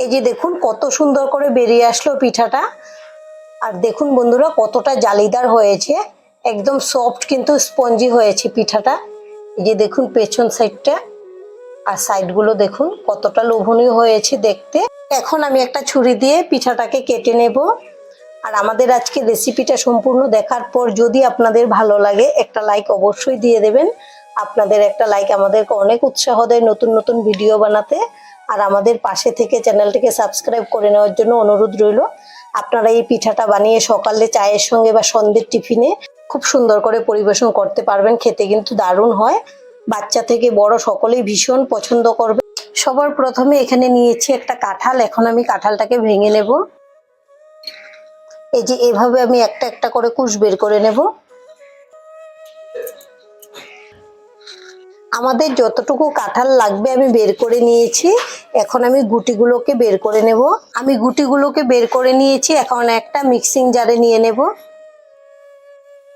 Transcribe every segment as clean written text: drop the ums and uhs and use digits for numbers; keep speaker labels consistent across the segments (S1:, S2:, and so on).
S1: এই যে দেখুন কত সুন্দর করে বেরিয়ে আসলো পিঠাটা। আর দেখুন বন্ধুরা কতটা জালিদার হয়েছে, একদম সফট কিন্তু স্পঞ্জি হয়েছে পিঠাটা। এই যে দেখুন পেছন সাইডটা আর সাইডগুলো দেখুন কতটা লোভনীয় হয়েছে দেখতে। এখন আমি একটা ছুরি দিয়ে পিঠাটাকে কেটে নেব। আর আমাদের আজকে রেসিপিটা সম্পূর্ণ দেখার পর যদি আপনাদের ভালো লাগে একটা লাইক অবশ্যই দিয়ে দেবেন। আপনাদের একটা লাইক আমাদেরকে অনেক উৎসাহ দেয় নতুন নতুন ভিডিও বানাতে। আর আমাদের পাশে থেকে চ্যানেলটিকে সাবস্ক্রাইব করে নেওয়ার জন্য অনুরোধ রইল। আপনারা এই পিঠাটা বানিয়ে সকালে চায়ের সঙ্গে বা সন্ধ্যের টিফিনে খুব সুন্দর করে পরিবেশন করতে পারবেন। খেতে কিন্তু দারুণ হয়, বাচ্চা থেকে বড় সকলেই ভীষণ পছন্দ করবে। সবার প্রথমে এখানে নিয়েছি একটা কাঁঠাল। এখন আমি কাঁঠালটাকে ভেঙে নেব। এই যে এভাবে আমি একটা একটা করে কুশ বের করে নেব। আমাদের যতটুকু কাঁঠাল লাগবে আমি বের করে নিয়েছি। এখন আমি গুটিগুলোকে বের করে নেব। আমি গুটিগুলোকে বের করে নিয়েছি। এখন একটা মিক্সিং জারে নিয়ে নেব।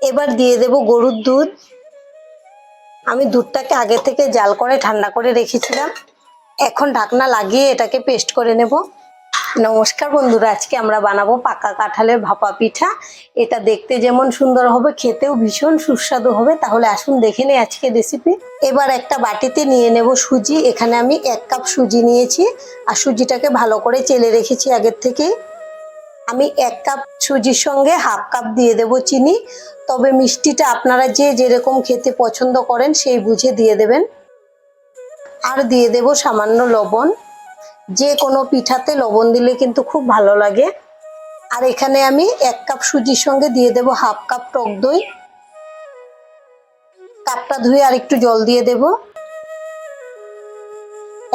S1: এবার দিয়ে দেব গরুর দুধ। আমি দুধটাকে আগে থেকে জাল করে ঠান্ডা করে রেখেছিলাম। এখন ঢাকনা লাগিয়ে এটাকে পেস্ট করে নেব। নমস্কার বন্ধুরা, আজকে আমরা বানাবো পাকা কাঁঠালের ভাপা পিঠা। এটা দেখতে যেমন সুন্দর হবে, খেতেও ভীষণ সুস্বাদু হবে। তাহলে আসুন দেখে নিই আজকে রেসিপি। এবার একটা বাটিতে নিয়ে নেব সুজি। এখানে আমি 1 কাপ সুজি নিয়েছি। আর সুজিটাকে ভালো করে চেলে রেখেছি আগের থেকেই। আমি 1 কাপ সুজির সঙ্গে হাফ কাপ দিয়ে দেব চিনি। তবে মিষ্টিটা আপনারা যে যেরকম খেতে পছন্দ করেন সেই বুঝে দিয়ে দেবেন। আর দিয়ে দেব সামান্য লবণ। যে কোনো পিঠাতে লবণ দিলে কিন্তু খুব ভালো লাগে। আর এখানে আমি 1 কাপ সুজির সঙ্গে দিয়ে দেব হাফ কাপ টক দই। কাপটা ধুয়ে আর একটু জল দিয়ে দেব।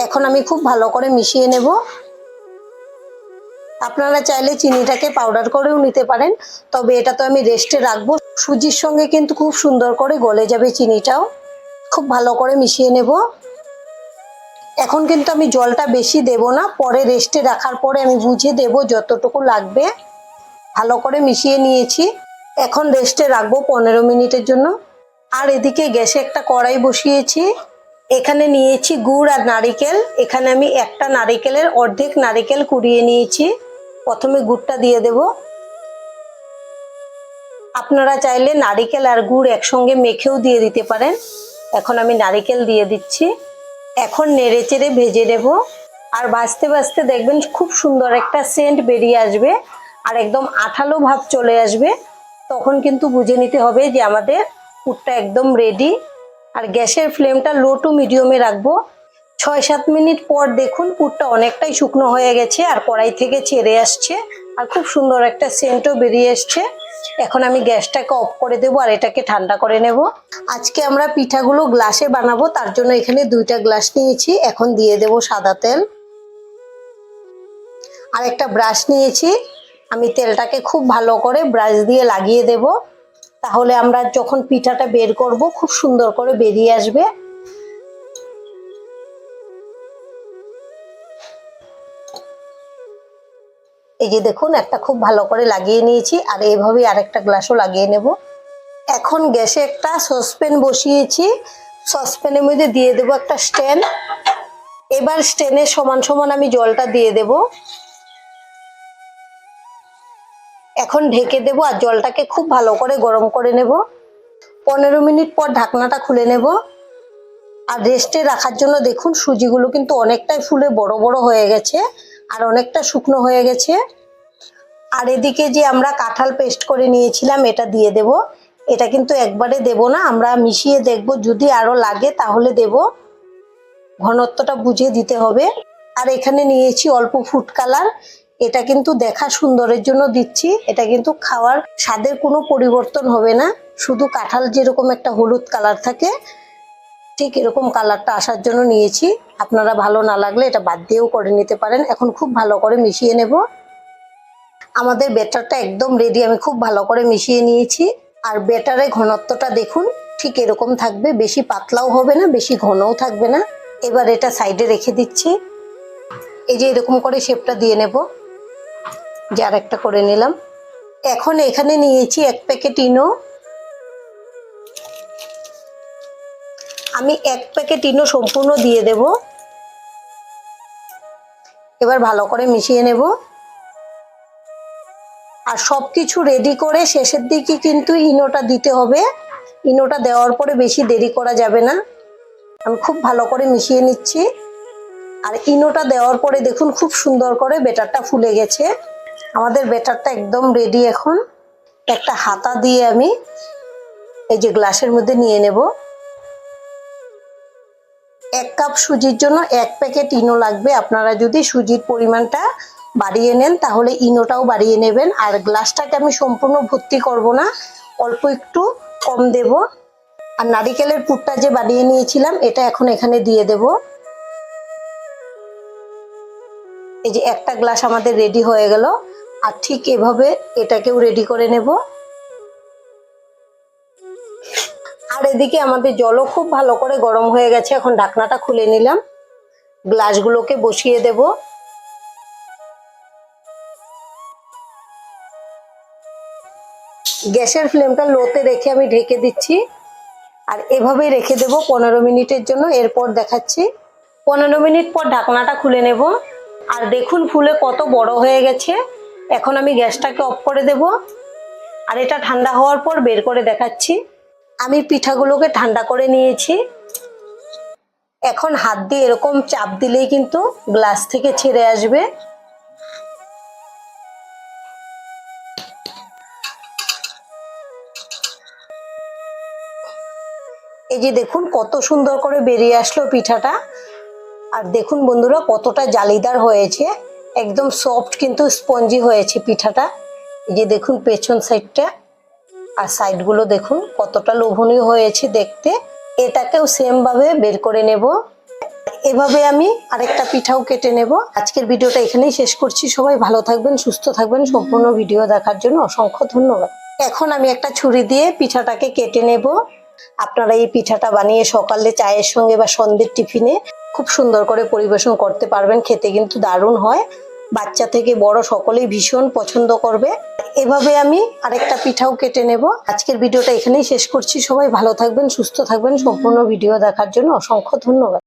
S1: এখন আমি খুব ভালো করে মিশিয়ে নেব। আপনারা চাইলে চিনিটাকে পাউডার করেও নিতে পারেন, তবে এটা তো আমি রেস্টে রাখবো। সুজির সঙ্গে কিন্তু খুব সুন্দর করে গলে যাবে চিনিটাও। খুব ভালো করে মিশিয়ে নেব। এখন কিন্তু আমি জলটা বেশি দেব না, পরে রেস্টে রাখার পরে আমি বুঝে দেব যতটুকু লাগবে। ভালো করে মিশিয়ে নিয়েছি। এখন রেস্টে রাখবো 15 মিনিটের জন্য। আর এদিকে গ্যাসে একটা কড়াই বসিয়েছি। এখানে নিয়েছি গুড় আর নারিকেল। এখানে আমি একটা নারিকেলের অর্ধেক নারিকেল কুড়িয়ে নিয়েছি। প্রথমে গুড়টা দিয়ে দেব। আপনারা চাইলে নারিকেল আর গুড় একসঙ্গে মেখেও দিয়ে দিতে পারেন। এখন আমি নারিকেল দিয়ে দিচ্ছি। এখন নেড়ে চেড়ে ভেজে নেব। আর ভাজতে ভাজতে দেখবেন খুব সুন্দর একটা সেন্ট বেরিয়ে আসবে আর একদম আঠালো ভাব চলে আসবে। তখন কিন্তু বুঝে নিতে হবে যে আমাদের পুরটা একদম রেডি। আর গ্যাসের ফ্লেমটা লো টু মিডিয়ামে রাখবো। 6-7 মিনিট পর দেখুন পুরটা অনেকটাই শুকনো হয়ে গেছে আর কড়াই থেকে ছেড়ে আসছে আর খুব সুন্দর একটা সেন্টও বেরিয়ে আসছে। এখন আমি গ্যাসটাকে অফ করে দেবো আর এটাকে ঠান্ডা করে নেব। আজকে আমরা পিঠাগুলো গ্লাসে বানাবো, তার জন্য এখানে 2টা গ্লাস নিয়েছি। এখন দিয়ে দেব সাদা তেল। আর একটা ব্রাশ নিয়েছি। আমি তেলটাকে খুব ভালো করে ব্রাশ দিয়ে লাগিয়ে দেব। তাহলে আমরা যখন পিঠাটা বের করব খুব সুন্দর করে বেরিয়ে আসবে। এই যে দেখুন একটা খুব ভালো করে লাগিয়ে নিয়েছি আর এইভাবেই আরেকটা গ্লাসও লাগিয়ে নেব। এখন গ্যাসে একটা সসপ্যান বসিয়েছি। সসপ্যানের মধ্যে দিয়ে দেব একটা স্ট্যান্ড। এবার স্ট্যান্ডের সমান সমান আমি জলটা দিয়ে দেব। এখন ঢেকে দেব আর জলটাকে খুব ভালো করে গরম করে নেব। 15 মিনিট পর ঢাকনাটা খুলে নেব। আর রেস্টে রাখার জন্য দেখুন সুজিগুলো কিন্তু অনেকটাই ফুলে বড় বড় হয়ে গেছে আর অনেকটা শুকনো হয়ে গেছে। আর এদিকে যে আমরা কাঁঠাল পেস্ট করে নিয়েছিলাম এটা দিয়ে দেব। এটা কিন্তু একবারে দেব না, আমরা মিশিয়ে দেখব, যদি আরো লাগে তাহলে দেব। ঘনত্বটা বুঝে দিতে হবে। আর এখানে নিয়েছি অল্প ফুড কালার। এটা কিন্তু দেখা সুন্দরের জন্য দিচ্ছি, এটা কিন্তু খাওয়ার স্বাদের কোনো পরিবর্তন হবে না। শুধু কাঁঠাল যেরকম একটা হলুদ কালার থাকে ঠিক এরকম কালারটা আসার জন্য নিয়েছি। আপনারা ভালো না লাগলে এটা বাদ দিয়েও করে নিতে পারেন। এখন খুব ভালো করে মিশিয়ে নেব। আমাদের ব্যাটারটা একদম রেডি। আমি খুব ভালো করে মিশিয়ে নিয়েছি। আর ব্যাটারের ঘনত্বটা দেখুন ঠিক এরকম থাকবে, বেশি পাতলাও হবে না বেশি ঘনও থাকবে না। এবার এটা সাইডে রেখে দিচ্ছি। এই যে এরকম করে শেপটা দিয়ে নেব। যে আরেকটা করে নিলাম। এখন এখানে নিয়েছি 1 প্যাকেট ইনো। আমি 1 প্যাকেট ইনো সম্পূর্ণ দিয়ে দেব। এবার ভালো করে মিশিয়ে নেব। আর সবকিছু রেডি করে শেষের দিকে কিন্তু ইনোটা দিতে হবে। ইনোটা দেওয়ার পরে বেশি দেরি করা যাবে না। আমি খুব ভালো করে মিশিয়ে নিচ্ছি। আর ইনোটা দেওয়ার পরে দেখুন খুব সুন্দর করে ব্যাটারটা ফুলে গেছে। আমাদের ব্যাটারটা একদম রেডি। এখন একটা হাতা দিয়ে আমি এই যে গ্লাসের মধ্যে নিয়ে নেব। 1 কাপ সুজির জন্য 1 প্যাকেট ইনো লাগবে। আপনারা যদি সুজির পরিমাণটা বাড়িয়ে নেন তাহলে ইনোটাও বাড়িয়ে নেবেন। আর গ্লাসটাকে আমি সম্পূর্ণ ভর্তি করব না, অল্প একটু কম দেব। আর নারিকেলের পুরটা যে বানিয়ে নিয়েছিলাম এটা এখন এখানে দিয়ে দেব। এই যে একটা গ্লাস আমাদের রেডি হয়ে গেল। আর ঠিক এভাবে এটাকেও রেডি করে নেব। আর এদিকে আমাদের জলও খুব ভালো করে গরম হয়ে গেছে। এখন ঢাকনাটা খুলে নিলাম, গ্লাসগুলোকে বসিয়ে দেব। গ্যাসের ফ্লেমটা লোতে রেখে আমি ঢেকে দিচ্ছি। আর এভাবেই রেখে দেব 15 মিনিটের জন্য। এরপর দেখাচ্ছি। 15 মিনিট পর ঢাকনাটা খুলে নেব। আর দেখুন ফুলে কত বড় হয়ে গেছে। এখন আমি গ্যাসটাকে অফ করে দেব। আর এটা ঠান্ডা হওয়ার পর বের করে দেখাচ্ছি। আমি পিঠাগুলোকে ঠান্ডা করে নিয়েছি। এখন হাত দিয়ে এরকম চাপ দিলেই কিন্তু গ্লাস থেকে ছেড়ে আসবে। এই যে দেখুন কত সুন্দর করে বেরিয়ে আসলো পিঠাটা। আর দেখুন বন্ধুরা কতটা জালিদার হয়েছে, একদম সফট কিন্তু স্পঞ্জি হয়েছে পিঠাটা। এই যে দেখুন পেছন সাইডটা আর সাইডগুলো দেখুন কতটা লোভনীয় হয়েছে দেখতে। এটাকেও সেম ভাবে বের করে নেব। এভাবে আমি আরেকটা পিঠাও কেটে নেব। আজকের ভিডিওটা এখানেই শেষ করছি। সবাই ভালো থাকবেন, সুস্থ থাকবেন। সম্পূর্ণ ভিডিও দেখার জন্য অসংখ্য ধন্যবাদ। এখন আমি একটা ছুরি দিয়ে পিঠাটাকে কেটে নেব। আপনারা এই পিঠাটা বানিয়ে সকালে চায়ের সঙ্গে বা সন্ধ্যের টিফিনে খুব সুন্দর করে পরিবেশন করতে পারবেন। খেতে কিন্তু দারুণ হয়। বাচ্চা থেকে বড় সকলেই ভীষণ পছন্দ করবে। এভাবে আমি আরেকটা পিঠাও কেটে নেব। আজকের ভিডিওটা এখানেই শেষ করছি। সবাই ভালো থাকবেন, সুস্থ থাকবেন। সম্পূর্ণ ভিডিও দেখার জন্য অসংখ্য ধন্যবাদ।